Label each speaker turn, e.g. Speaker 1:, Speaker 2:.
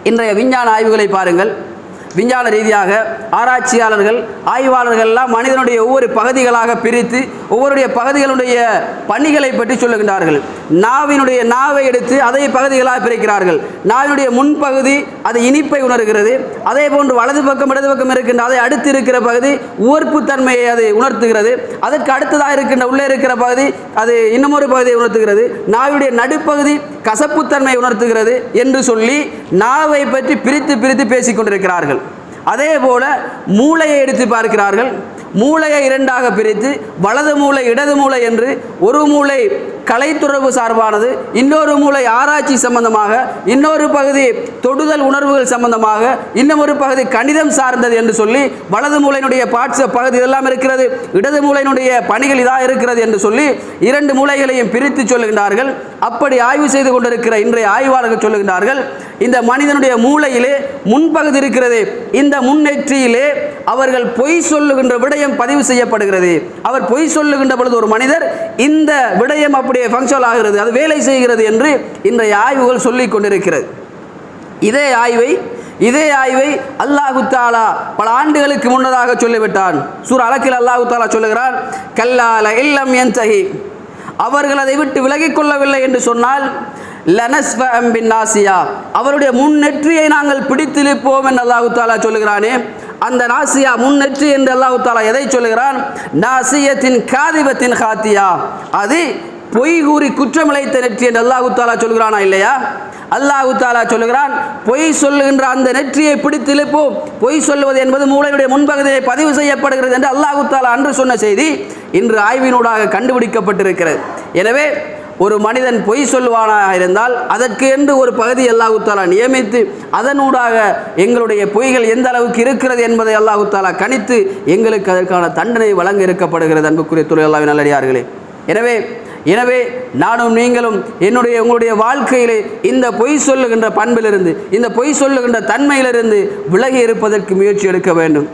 Speaker 1: இன்றைய விஞ்ஞான ஆய்வுகளை பாருங்கள். விஞ்ஞான ரீதியாக ஆராய்ச்சியாளர்கள் ஆய்வாளர்கள் எல்லாம் மனிதனுடைய ஒவ்வொரு பகுதிகளாக பிரித்து ஒவ்வொருடைய பகுதிகளுடைய பணிகளை பற்றி சொல்லுகின்றார்கள். நாவை எடுத்து அதை பகுதிகளாக பிரிக்கிறார்கள். நாவினுடைய முன்பகுதி அது இனிப்பை உணர்கிறது. அதே போன்று வலது பக்கம் இடது பக்கம் இருக்கின்ற அதை அடுத்து இருக்கிற பகுதி உவர்ப்பு தன்மையை அது உணர்த்துகிறது. அதற்கு அடுத்ததாக இருக்கின்ற உள்ளே இருக்கிற பகுதி அது இன்னமொரு பகுதியை உணர்த்துகிறது. நாவினுடைய நடுப்பகுதி கசப்புத்தன்மையை உணர்த்துகிறது என்று சொல்லி நாவை பற்றி பிரித்து பிரித்து பேசிக் கொண்டிருக்கிறார்கள். அதே போல மூளையை எடுத்து பார்க்கிறார்கள். மூளையை இரண்டாக பிரித்து வலது மூளை இடது மூளை என்று ஒரு மூளை கலைத்துறவு சார்பானது, இன்னொரு மூளை ஆராய்ச்சி சம்பந்தமாக, இன்னொரு பகுதி தொடுதல் உணர்வுகள் சம்பந்தமாக, இன்னொரு பகுதி கணிதம் சார்ந்தது என்று சொல்லி வலது மூளையினுடைய பார்ட்ஸ் பகுதி இதெல்லாம் இருக்கிறது, இடது மூளையினுடைய பணிகள் இதாக இருக்கிறது என்று சொல்லி இரண்டு மூளைகளையும் பிரித்து சொல்லுகின்றார்கள். அப்படி ஆய்வு செய்து கொண்டிருக்கிற இன்றைய ஆய்வாளர்கள் சொல்லுகின்றார்கள், இந்த மனிதனுடைய மூளையிலே முன்பகுதி இருக்கிறது, இந்த முன்னெற்றியிலே அவர்கள் பொய் சொல்லுகின்ற விடயம் பதிவு செய்யப்படுகிறது. அவர் பொய் சொல்லுகின்ற பொழுது ஒரு மனிதர் இந்த விடயம் அப்படியே ஃபங்க்ஷன் ஆகிறது, அது வேலை செய்கிறது என்று இன்றைய ஆய்வுகள் சொல்லிக் கொண்டிருக்கிறது. இதே ஆய்வை அல்லாஹு தஆலா பல ஆண்டுகளுக்கு முன்னதாக சொல்லிவிட்டான். சூரா அலக்கில் அல்லாஹு தஆலா சொல்லுகிறான், கல்லா லஇல்லம் யன்தஹி, அவர்கள் அதை விட்டு விலகிக் கொள்ளவில்லை என்று சொன்னால் லனஸ்ஃபஅம் பின்னாசியா, அவருடைய முன்னெற்றியை நாங்கள் பிடித்திருப்போம் என்று அல்லாஹு தஆலா சொல்லுகிறானே. அந்த நாசியா முன்னெற்றி என்று அல்லாஹு தஆலா எதை சொல்லுகிறான்? நாசியத்தின் காதிபத்தின் காத்தியா, அது பொய் கூறி குற்றமிழைத்த நெற்றி என்று அல்லாஹு தஆலா சொல்கிறானா இல்லையா? அல்லாஹு தஆலா சொல்லுகிறான், பொய் சொல்லுகின்ற அந்த நெற்றியை பிடித்திருப்போம். பொய் சொல்லுவது என்பது மூளையுடைய முன்பகுதியை பதிவு செய்யப்படுகிறது என்று அல்லாஹு தஆலா அன்று சொன்ன செய்தி இன்று ஆய்வினூடாக கண்டுபிடிக்கப்பட்டிருக்கிறது. எனவே ஒரு மனிதன் பொய் சொல்வானாக இருந்தால் அதற்கு என்று ஒரு பகுதி அல்லாஹு தஆலா நியமித்து அதனூடாக எங்களுடைய பொய்கள் எந்த அளவுக்கு இருக்கிறது என்பதை அல்லாஹு தஆலா கணித்து எங்களுக்கு அதற்கான தண்டனை வழங்க இருக்கப்படுகிறது. அன்புக்குரிய துறை அல்லாஹ்வின் நல்லடியார்களே, எனவே நானும் நீங்களும் உங்களுடைய வாழ்க்கையிலே இந்த பொய் சொல்லுகின்ற பண்பிலிருந்து, இந்த பொய் சொல்லுகின்ற தன்மையிலிருந்து விலகி இருப்பதற்கு முயற்சி எடுக்க வேண்டும்.